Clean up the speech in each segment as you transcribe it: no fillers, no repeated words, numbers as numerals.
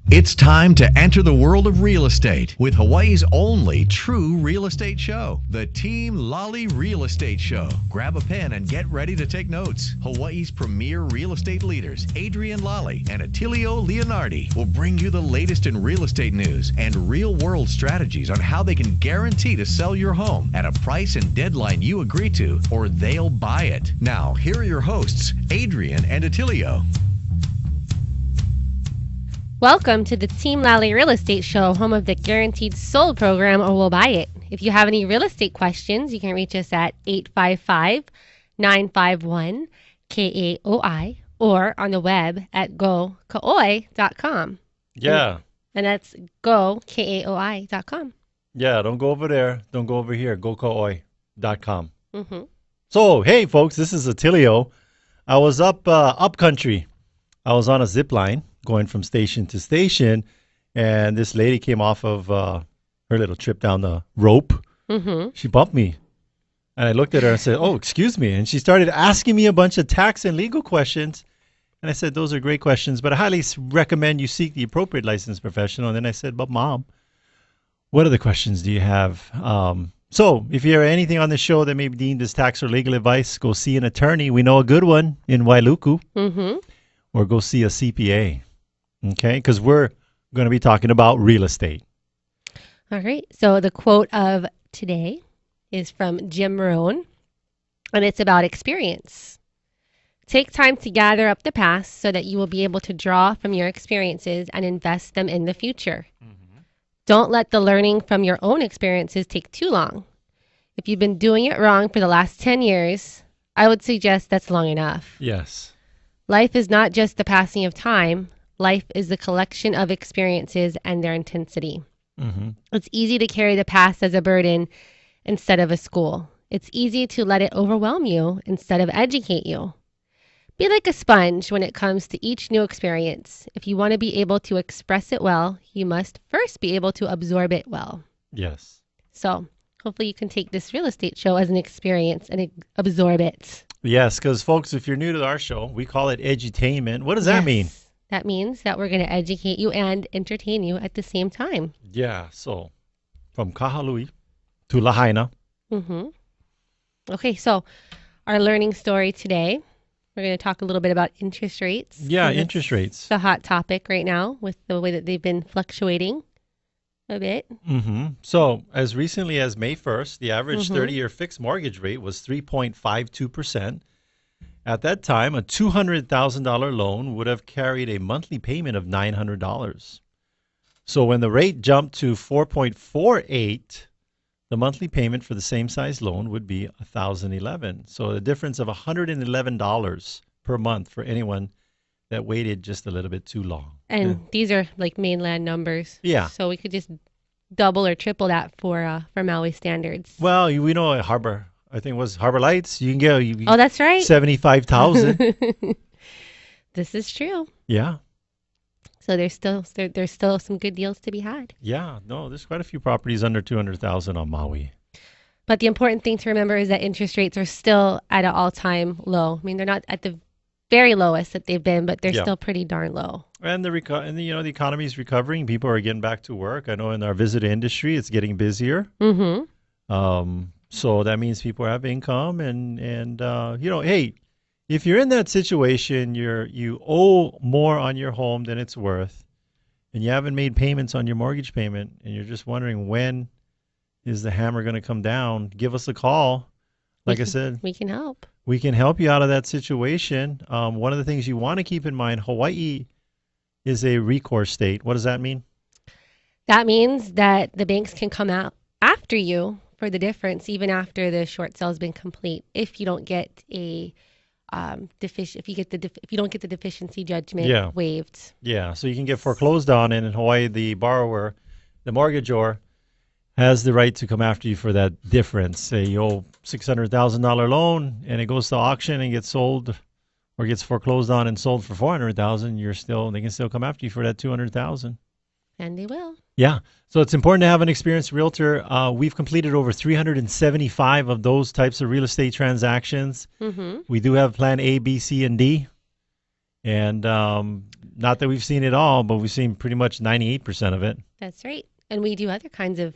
It's time to enter the world of real estate with Hawaii's only true real estate show, the Team Lally Real Estate Show. Grab a pen and get ready to take notes. Hawaii's premier real estate leaders, ADRIENNE Lally and ATTILIO Leonardi, will bring you the latest in real estate news and real-world strategies on how they can guarantee to sell your home at a price and deadline you agree to, or they'll buy it. Now, here are your hosts, ADRIENNE and ATTILIO. Welcome to the Team Lally Real Estate Show, home of the Guaranteed Sold program, or we'll buy it. If you have any real estate questions, you can reach us at 855-951-KAOI or on the web at gokaoi.com. Yeah. And that's gokaoi.com. Yeah, don't go over there. Don't go over here. gokaoi.com. Mm-hmm. So, hey, folks, this is Attilio. I was up country. I was on a zip line going from station to station, and this lady came off of her little trip down the rope. Mm-hmm. She bumped me, and I looked at her and said, "Oh, excuse me," and she started asking me a bunch of tax and legal questions, and I said, "Those are great questions, but I highly recommend you seek the appropriate licensed professional." And then I said, "But Mom, what other questions do you have?" So if you hear anything on the show that may be deemed as tax or legal advice, go see an attorney. We know a good one in Wailuku. Mm-hmm. Or go see a CPA. Okay, because we're going to be talking about real estate. All right. So the quote of today is from Jim Rohn, and it's about experience. Take time to gather up the past so that you will be able to draw from your experiences and invest them in the future. Mm-hmm. Don't let the learning from your own experiences take too long. If you've been doing it wrong for the last 10 years, I would suggest that's long enough. Yes. Life is not just the passing of time. Life is the collection of experiences and their intensity. Mm-hmm. It's easy to carry the past as a burden instead of a school. It's easy to let it overwhelm you instead of educate you. Be like a sponge when it comes to each new experience. If you want to be able to express it well, you must first be able to absorb it well. Yes. So hopefully you can take this real estate show as an experience and absorb it. Yes, because folks, if you're new to our show, we call it edutainment. What does that mean? That means that we're going to educate you and entertain you at the same time. Yeah, so from Kahalui to Lahaina. Mm-hmm. Okay, so our learning story today, we're going to talk a little bit about interest rates. Yeah, interest rates. The hot topic right now with the way that they've been fluctuating a bit. Mm-hmm. So as recently as May 1st, the average 30-year fixed mortgage rate was 3.52%. At that time, a $200,000 loan would have carried a monthly payment of $900. So when the rate jumped to 4.48, the monthly payment for the same size loan would be $1,011. So a difference of $111 per month for anyone that waited just a little bit too long. And these are like mainland numbers. Yeah. So we could just double or triple that for Maui standards. Well, we know at Harbor, I think it was Harbor Lights, you can get oh, that's right. 75,000. This is true. Yeah. So there's still some good deals to be had. Yeah. No, there's quite a few properties under 200,000 on Maui. But the important thing to remember is that interest rates are still at an all-time low. I mean, they're not at the very lowest that they've been, but they're still pretty darn low. And the economy is recovering. People are getting back to work. I know in our visitor industry, it's getting busier. Mm-hmm. So that means people have income, and hey, if you're in that situation, you owe more on your home than it's worth, and you haven't made payments on your mortgage payment, and you're just wondering when is the hammer going to come down, give us a call. Like I said, we can help. We can help you out of that situation. One of the things you want to keep in mind, Hawaii is a recourse state. What does that mean? That means that the banks can come out after you for the difference, even after the short sale has been complete, if you don't get a if you don't get the deficiency judgment waived. Yeah, so you can get foreclosed on, and in Hawaii, the borrower, the mortgagor, has the right to come after you for that difference. Say you owe $600,000 loan, and it goes to auction and gets sold, or gets foreclosed on and sold for $400,000. They can still come after you for that $200,000. And they will. Yeah. So it's important to have an experienced realtor. We've completed over 375 of those types of real estate transactions. Mm-hmm. We do have plan A, B, C, and D. And Not that we've seen it all, but we've seen pretty much 98% of it. That's right. And we do other kinds of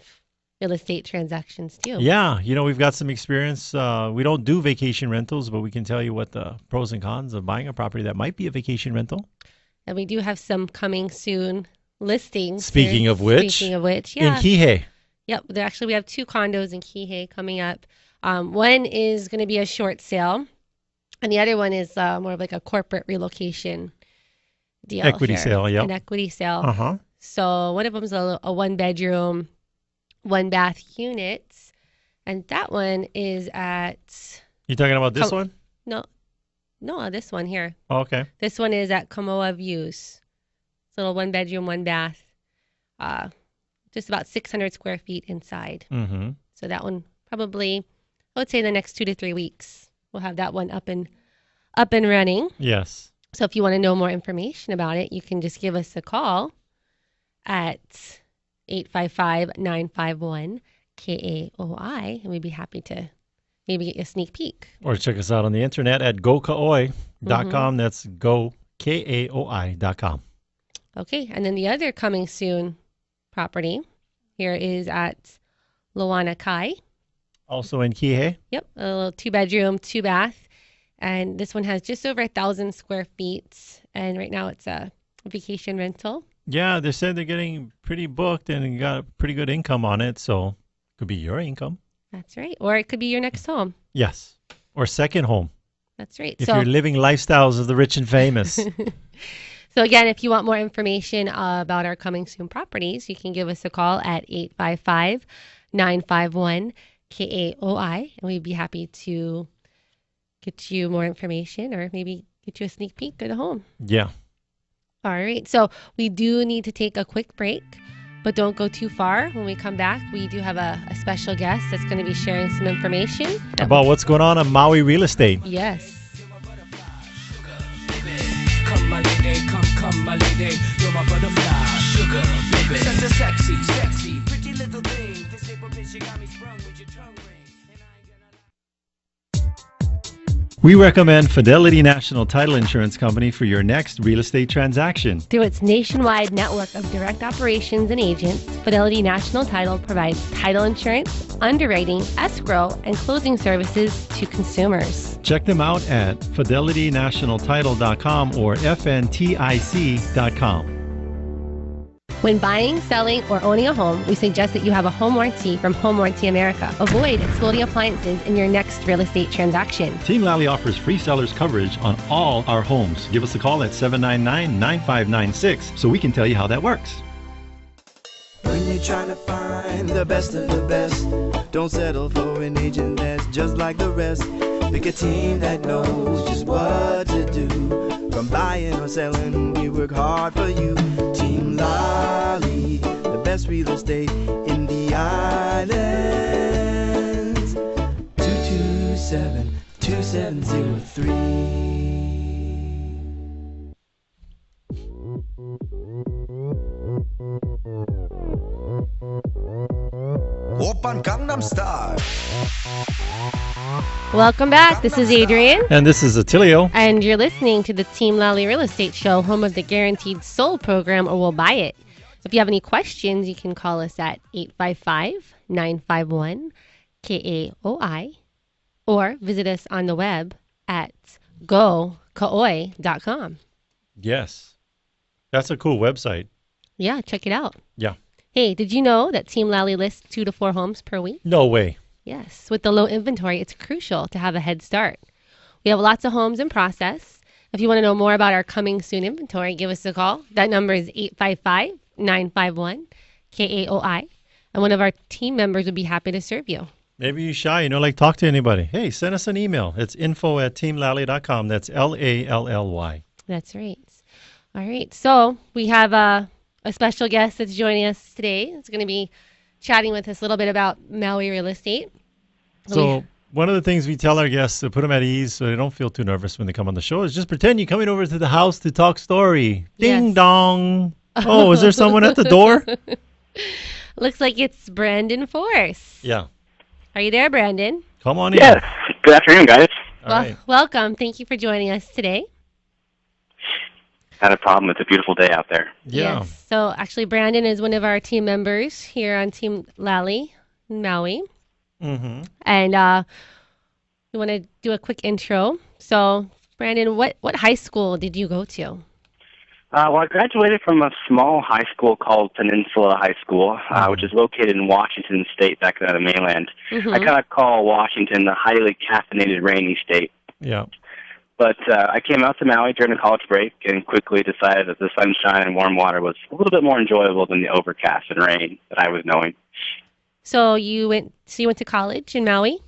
real estate transactions too. Yeah, we've got some experience. We don't do vacation rentals, but we can tell you what the pros and cons of buying a property that might be a vacation rental. And we do have some coming soon listings. Speaking of which, yeah. in Kihei. Yep. We have 2 condos in Kihei coming up. One is going to be a short sale, and the other one is more of like a corporate relocation deal. Equity sale, yep. An equity sale. Uh-huh. So one of them is a 1-bedroom, 1-bath unit, and that one is at... You talking about this one? No, this one here. Oh, okay. This one is at Kamoa Views. It's a little 1-bedroom, 1-bath, just about 600 square feet inside. Mm-hmm. So that one probably, I would say in the next 2 to 3 weeks, we'll have that one up and running. Yes. So if you want to know more information about it, you can just give us a call at 855-951-KAOI, and we'd be happy to maybe get you a sneak peek. Or check us out on the internet at gokaoi.com. That's gokaoi.com. Okay, and then the other coming soon property here is at Loana Kai. Also in Kihei. Yep, a little 2-bedroom, 2-bath. And this one has just over 1,000 square feet. And right now it's a vacation rental. Yeah, they said they're getting pretty booked and got a pretty good income on it. So it could be your income. That's right. Or it could be your next home. Yes. Or second home. That's right. If you're living lifestyles of the rich and famous. So again, if you want more information about our coming soon properties, you can give us a call at 855-951-KAOI, and we'd be happy to get you more information or maybe get you a sneak peek of the home. Yeah. All right. So we do need to take a quick break, but don't go too far. When we come back, we do have a special guest that's going to be sharing some information about what's going on Maui real estate. Yes. Come, my lady, you're my butterfly, sugar, baby. Such a sexy, pretty little thing. This shape of bitch, you got me sprung with your tongue ring. We recommend Fidelity National Title Insurance Company for your next real estate transaction. Through its nationwide network of direct operations and agents, Fidelity National Title provides title insurance, underwriting, escrow, and closing services to consumers. Check them out at fidelitynationaltitle.com or fntic.com. When buying, selling, or owning a home, we suggest that you have a home warranty from Home Warranty America. Avoid exploding appliances in your next real estate transaction. Team Lally offers free seller's coverage on all our homes. Give us a call at 799-9596 so we can tell you how that works. When you're trying to find the best of the best, don't settle for an agent that's just like the rest. Pick a team that knows just what to do. From buying or selling, we work hard for you. Team Lally, the best real estate in the islands. 227-2703. Oppan Gangnam Style. Welcome back. This is Adrienne. And this is Attilio. And you're listening to the Team Lally Real Estate Show, home of the Guaranteed Sold program, or We'll Buy It. If you have any questions, you can call us at 855-951-KAOI or visit us on the web at gokaoi.com. Yes. That's a cool website. Yeah, check it out. Yeah. Hey, did you know that Team Lally lists 2 to 4 homes per week? No way. Yes. With the low inventory, it's crucial to have a head start. We have lots of homes in process. If you want to know more about our coming soon inventory, give us a call. That number is 855-951-KAOI. And one of our team members would be happy to serve you. Maybe you're shy, talk to anybody. Hey, send us an email. It's info@teamlally.com. That's LALLY. That's right. All right. So we have a special guest that's joining us today. It's going to be chatting with us a little bit about Maui real estate. So one of the things we tell our guests to put them at ease so they don't feel too nervous when they come on the show is just pretend you're coming over to the house to talk story. Ding Yes. dong. Oh, is there someone at the door? Looks like it's Brandon Force. Yeah. Are you there, Brandon? Come on in. Yes. Good afternoon, guys. All right. Welcome. Thank you for joining us today. had a problem. It's a beautiful day out there. Yeah. Yes. So actually, Brandon is one of our team members here on Team Lally in Maui. Mm-hmm. And we want to do a quick intro. So, Brandon, what high school did you go to? Well, I graduated from a small high school called Peninsula High School, which is located in Washington State, back on the mainland. I kind of call Washington the highly caffeinated rainy state. Yeah. But I came out to Maui during the college break and quickly decided that the sunshine and warm water was a little bit more enjoyable than the overcast and rain that I was knowing. So you went to college in Maui?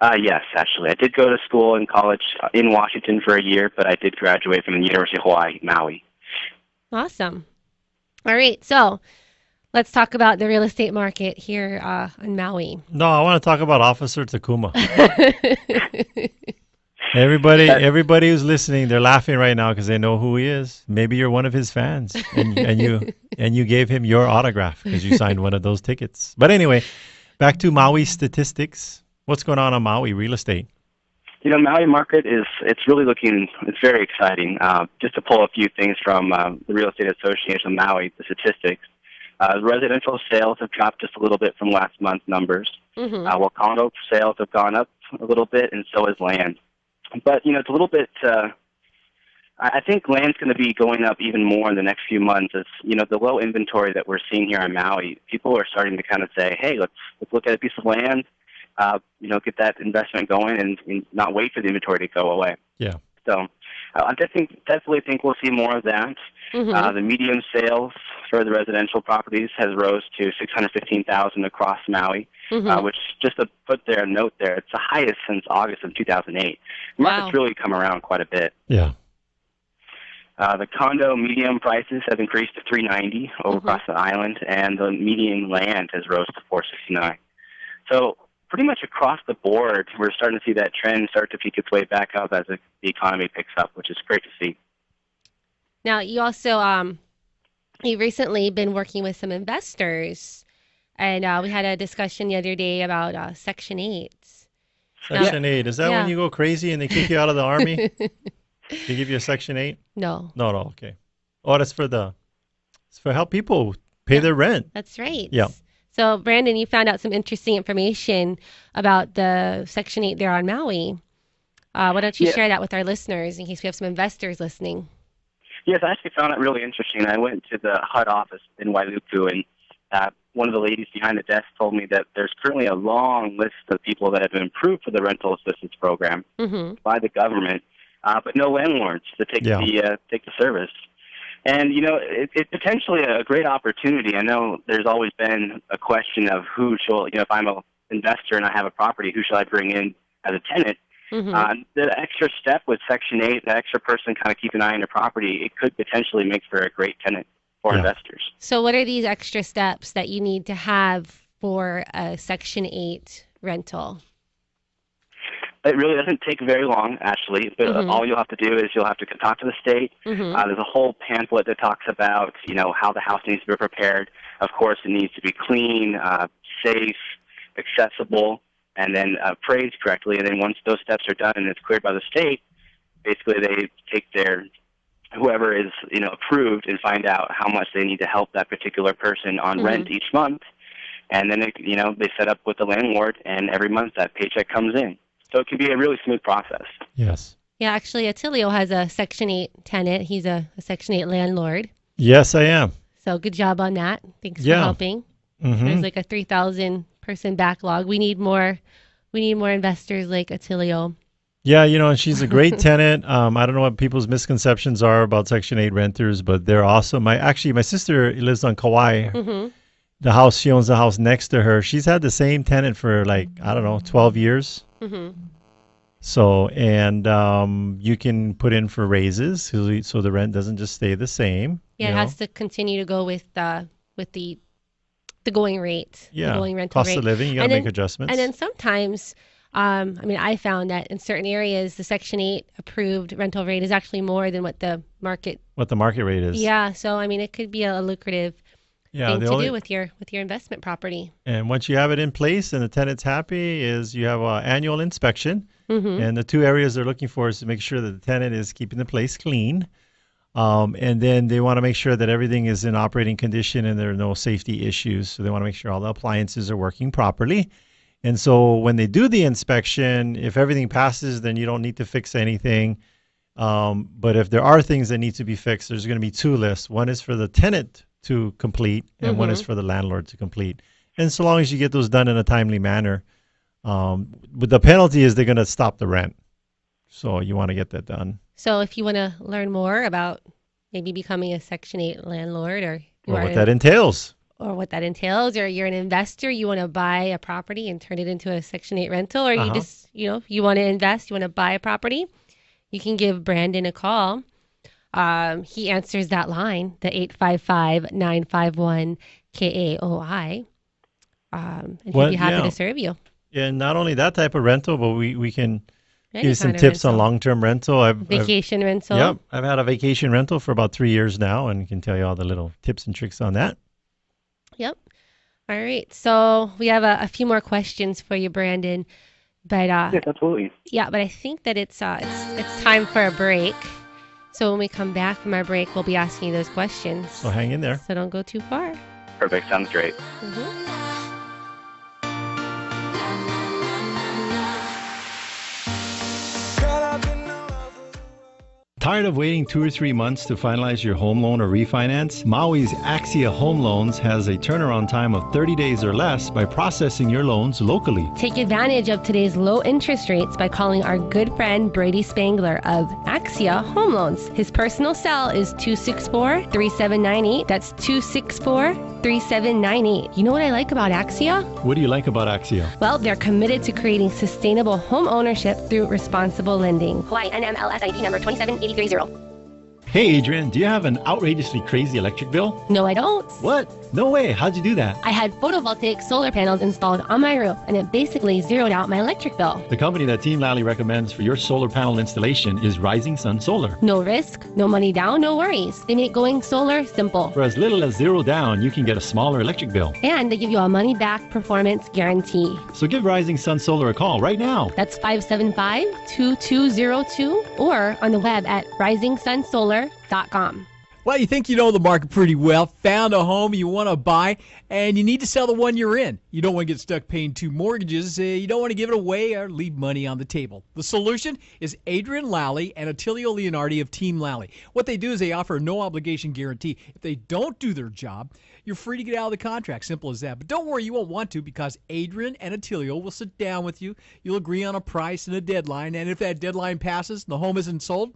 Yes, actually. I did go to school and college in Washington for a year, but I did graduate from the University of Hawaii, Maui. Awesome. All right. So let's talk about the real estate market here in Maui. No, I want to talk about Officer Takuma. Everybody who's listening, they're laughing right now because they know who he is. Maybe you're one of his fans, and you gave him your autograph because you signed one of those tickets. But anyway, back to Maui statistics. What's going on Maui real estate? Maui market it's very exciting. Just to pull a few things from the Real Estate Association of Maui, the statistics. Residential sales have dropped just a little bit from last month's numbers. While condo sales have gone up a little bit, and so has land. But, it's a little bit, I think land's going to be going up even more in the next few months. As, the low inventory that we're seeing here on Maui, people are starting to kind of say, hey, let's look at a piece of land, get that investment going and not wait for the inventory to go away. Yeah. So I definitely think we'll see more of that. The median sales for the residential properties has rose to $615,000 across Maui, which, just to put their note there, it's the highest since August of 2008. The market's really come around quite a bit. Yeah. The condo median prices have increased to $390 over across the island, and the median land has rose to $469. So pretty much across the board, we're starting to see that trend start to peak its way back up as the economy picks up, which is great to see. Now, you also you've recently been working with some investors, and we had a discussion the other day about Section 8. Section 8. Is that when you go crazy and they kick you out of the Army? They give you a Section 8? No. No, okay. Oh, that's for help people pay their rent. That's right. Yeah. So, Brandon, you found out some interesting information about the Section 8 there on Maui. Why don't you share that with our listeners in case we have some investors listening? Yes, I actually found it really interesting. I went to the HUD office in Wailuku, and one of the ladies behind the desk told me that there's currently a long list of people that have been approved for the rental assistance program by the government, but no landlords to take the service. And, it's potentially a great opportunity. I know there's always been a question of who shall, if I'm an investor and I have a property, who shall I bring in as a tenant? The extra step with Section 8, the extra person kind of keep an eye on your property, it could potentially make for a great tenant for investors. So what are these extra steps that you need to have for a Section 8 rental? It really doesn't take very long, actually. But all you'll have to do is you'll have to talk to the state. There's a whole pamphlet that talks about, how the house needs to be prepared. Of course, it needs to be clean, safe, accessible, and then appraised correctly. And then once those steps are done and it's cleared by the state, basically they take whoever is, approved and find out how much they need to help that particular person on rent each month. And then, they set up with the landlord, and every month that paycheck comes in. So it can be a really smooth process. Yes. Yeah, actually, Attilio has a Section 8 tenant. He's a Section 8 landlord. Yes, I am. So good job on that. Thanks for helping. There's like a 3,000 person backlog. We need more investors like Attilio. Yeah, and she's a great tenant. I don't know what people's misconceptions are about Section 8 renters, but they're awesome. My sister lives on Kauai. She owns the house next to her. She's had the same tenant for 12 years. So, and you can put in for raises so the rent doesn't just stay the same. Yeah, it has to continue to go with the going rate. Yeah, the going rental cost rate. of living, you got to make adjustments. And then sometimes, I found that in certain areas, the Section 8 approved rental rate is actually more than what the market rate is. Yeah, so it could be a lucrative thing to do with your investment property. And once you have it in place and the tenant's happy, is you have an annual inspection. And the two areas they're looking for is to make sure that the tenant is keeping the place clean. And then they want to make sure that everything is in operating condition and there are no safety issues. So they want to make sure all the appliances are working properly. And so when they do the inspection, if everything passes, then you don't need to fix anything. But if there are things that need to be fixed, there's going to be two lists. One is for the tenant to complete, and one is for the landlord to complete. And so long as you get those done in a timely manner, but the penalty is they're going to stop the rent. So you want to get that done. So if you want to learn more about maybe becoming a Section 8 landlord, or what that entails. Or what that entails, or you're an investor, you want to buy a property and turn it into a Section 8 rental, or you just, you want to invest, you want to buy a property, you can give Brandon a call. He answers that line, the 855-951-KAOI. And he'd be happy to serve you. And not only that type of rental, but we can give you some tips on long-term rental. Vacation rental. Yep. I've had a vacation rental for about 3 years now and can tell you all the little tips and tricks on that. Yep. All right. So we have a few more questions for you, Brandon. But yes, absolutely. Yeah, but I think that it's time for a break. So when we come back from our break, we'll be asking you those questions. So hang in there. So don't go too far. Perfect. Sounds great. Tired of waiting 2 or 3 months to finalize your home loan or refinance? Maui's Axia Home Loans has a turnaround time of 30 days or less by processing your loans locally. Take advantage of today's low interest rates by calling our good friend Brady Spangler of Axia Home Loans. His personal cell is 264-3798. That's 264-3798. You know what I like about Axia? What do you like about Axia? Well, they're committed to creating sustainable home ownership through responsible lending. Hawaii NMLS ID number 27830. Hey, Adrienne, do you have an outrageously crazy electric bill? No, I don't. What? No way. How'd you do that? I had photovoltaic solar panels installed on my roof, and it basically zeroed out my electric bill. The company that Team Lally recommends for your solar panel installation is Rising Sun Solar. No risk, no money down, no worries. They make going solar simple. For as little as $0 down, you can get a smaller electric bill. And they give you a money-back performance guarantee. So give Rising Sun Solar a call right now. That's 575-2202 or on the web at risingsunsolar.com. Well, you think you know the market pretty well, found a home you want to buy, and you need to sell the one you're in. You don't want to get stuck paying 2 mortgages. You don't want to give it away or leave money on the table. The solution is Adrienne Lally and Attilio Leonardi of Team Lally. What they do is they offer a no-obligation guarantee. If they don't do their job, you're free to get out of the contract. Simple as that. But don't worry, you won't want to, because Adrienne and Attilio will sit down with you. You'll agree on a price and a deadline, and if that deadline passes and the home isn't sold,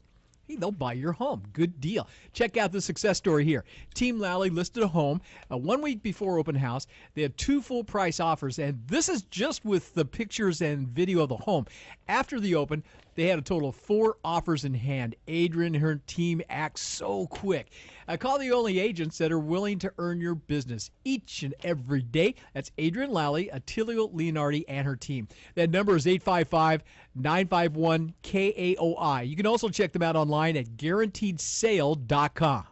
they'll buy your home. Good deal. Check out the success story here. Team Lally listed a home 1 week before open house. They had 2 full price offers, and this is just with the pictures and video of the home. After the open, they had a total of 4 offers in hand. Adrienne and her team act so quick. Call the only agents that are willing to earn your business each and every day. That's Adrienne Lally, Attilio Leonardi, and her team. That number is 855-951-KAOI. You can also check them out online at guaranteedsale.com.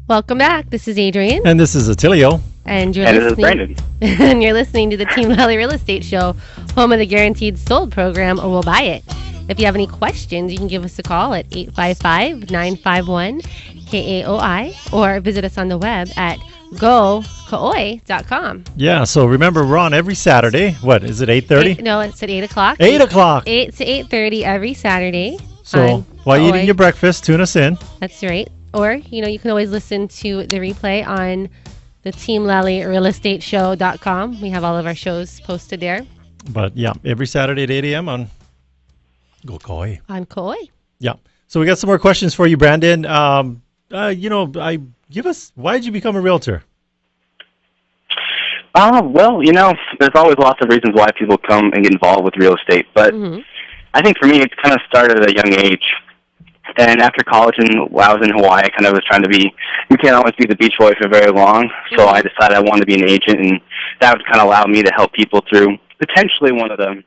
Welcome back. This is Adrienne. And this is Attilio. And you're This is listening. Brandon. And you're listening to the Team Lally Real Estate Show, home of the Guaranteed Sold program, or We'll Buy It. If you have any questions, you can give us a call at 855-951-KAOI or visit us on the web at gokaoi.com. Yeah, so remember, we're on every Saturday. What, is it 8:30? No, it's at 8 o'clock. 8 o'clock. 8 to 8:30 every Saturday. So while you're eating your breakfast, tune us in. That's right. Or, you can always listen to the replay on the Team Lally Real Estate Show.com. We have all of our shows posted there. But yeah, every Saturday at 8 a.m. on Kauai. On Kauai. Yeah. So we got some more questions for you, Brandon. Why did you become a realtor? Well, there's always lots of reasons why people come and get involved with real estate. But I think for me, it kind of started at a young age. And after college, and while I was in Hawaii, I kind of was trying to be, you can't always be the beach boy for very long. So I decided I wanted to be an agent, and that would kind of allow me to help people through potentially one of the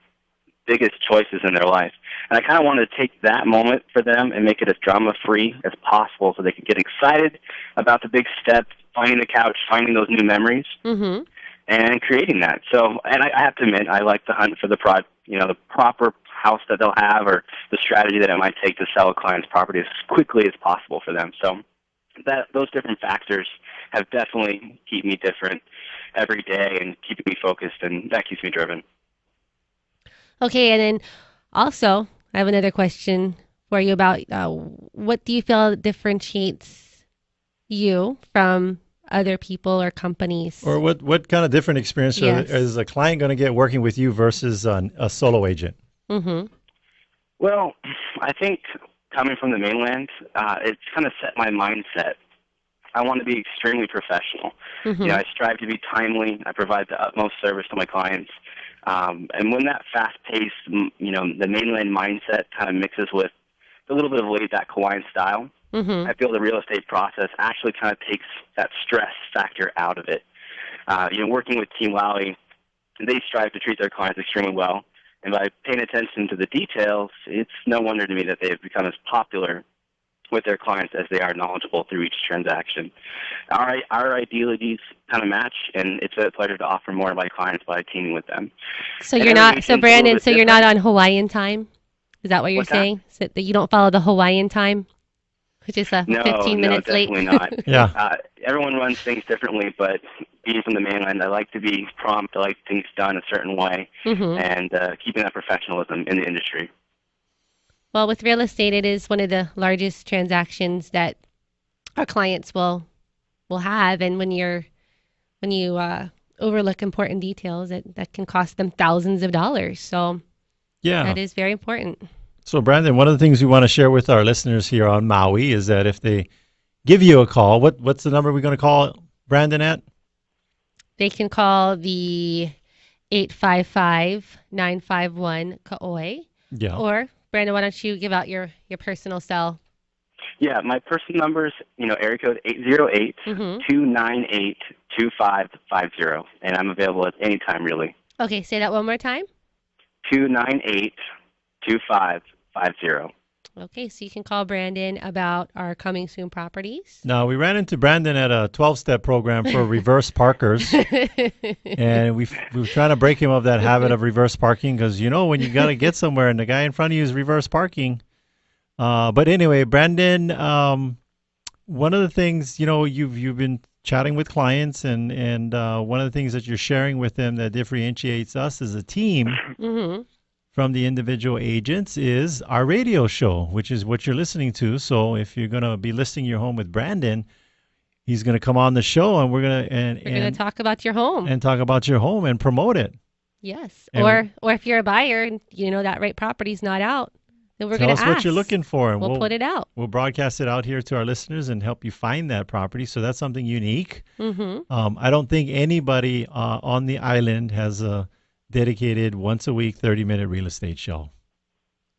biggest choices in their life. And I kind of wanted to take that moment for them and make it as drama-free as possible so they could get excited about the big steps, finding the couch, finding those new memories. and creating that. So, and I have to admit, I like to hunt for the the proper house that they'll have, or the strategy that it might take to sell a client's property as quickly as possible for them. So those different factors have definitely keep me different every day and keeping me focused, and that keeps me driven. Okay, and then also I have another question for you about what do you feel differentiates you from other people or companies? Or what kind of different experience is a client going to get working with you versus a solo agent? Mm-hmm. Well, I think coming from the mainland, it's kind of set my mindset. I want to be extremely professional. Mm-hmm. I strive to be timely. I provide the utmost service to my clients. And when that fast-paced, the mainland mindset kind of mixes with a little bit of laid-back Hawaiian style, Mm-hmm. I feel the real estate process actually kind of takes that stress factor out of it. Working with Team Lally, they strive to treat their clients extremely well. And by paying attention to the details, it's no wonder to me that they have become as popular with their clients as they are knowledgeable through each transaction. Our idealities kind of match, and it's a pleasure to offer more of my clients by teaming with them. So you're not, so Brandon, so you're not on Hawaiian time? Is that what you're saying? So that you don't follow the Hawaiian time, which is 15 minutes late? No, definitely not. Yeah. Everyone runs things differently, but being from the mainland, I like to be prompt. I like things done a certain way, Mm-hmm. and keeping that professionalism in the industry. Well, with real estate, it is one of the largest transactions that our clients will have, and when you overlook important details, that can cost them thousands of dollars. So that is very important. So, Brandon, one of the things we want to share with our listeners here on Maui is that if they give you a call, what's the number we're going to call Brandon at? They can call the 855-951-KAOI. Yeah. Or, Brandon, why don't you give out your personal cell? Yeah, my personal number is, area code 808-298-2550, and I'm available at any time, really. Okay, say that one more time. 298-2550. Okay, so you can call Brandon about our coming soon properties. Now, we ran into Brandon at a 12-step program for reverse parkers, and we were trying to break him of that habit of reverse parking because, when you got to get somewhere and the guy in front of you is reverse parking. But anyway, Brandon, one of the things, you've been chatting with clients, and one of the things that you're sharing with them that differentiates us as a team Mm-hmm. from the individual agents is our radio show, which is what you're listening to. So if you're going to be listing your home with Brandon, he's going to come on the show, and we're going to talk about your home and talk about your home and promote it. Yes, And or if you're a buyer and that right property's not out, then we're going to ask. Tell us what you're looking for, and we'll put it out. We'll broadcast it out here to our listeners and help you find that property. So that's something unique. Mm-hmm. I don't think anybody on the island has a dedicated once a week 30-minute real estate show.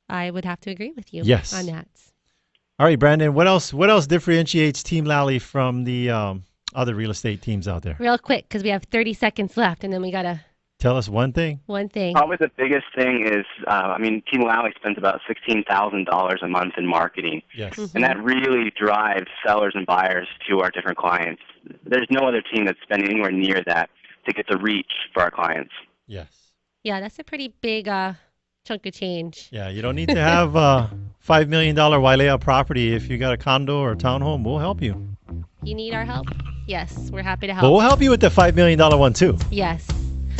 I would have to agree with you Yes. on that. All right, Brandon, what else differentiates Team Lally from the other real estate teams out there? Real quick, because we have 30 seconds left, and then we got to... Tell us one thing. One thing. Probably the biggest thing is, Team Lally spends about $16,000 a month in marketing. Yes. Mm-hmm. And that really drives sellers and buyers to our different clients. There's no other team that's spending anywhere near that to get the reach for our clients. Yes. Yeah, that's a pretty big chunk of change. Yeah, you don't need to have a $5 million Wailea property. If you got a condo or a townhome, we'll help you. You need our help? Yes, we're happy to help. But we'll help you with the $5 million one, too. Yes.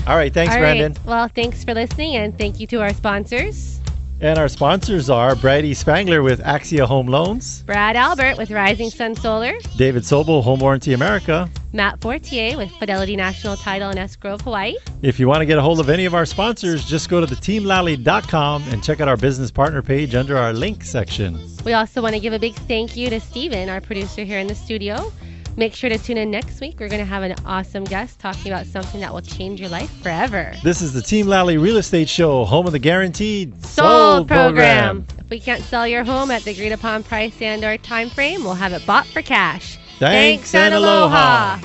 All right, thanks, Brandon. Right. Well, thanks for listening, and thank you to our sponsors. And our sponsors are Brady Spangler with Axia Home Loans, Brad Albert with Rising Sun Solar, David Sobel, Home Warranty America, Matt Fortier with Fidelity National Title and Escrow of Hawaii. If you want to get a hold of any of our sponsors, just go to theteamlally.com and check out our business partner page under our link section. We also want to give a big thank you to Steven, our producer here in the studio. Make sure to tune in next week. We're going to have an awesome guest talking about something that will change your life forever. This is the Team Lally Real Estate Show, home of the guaranteed sold program. If we can't sell your home at the agreed upon price and or time frame, we'll have it bought for cash. Thanks and aloha.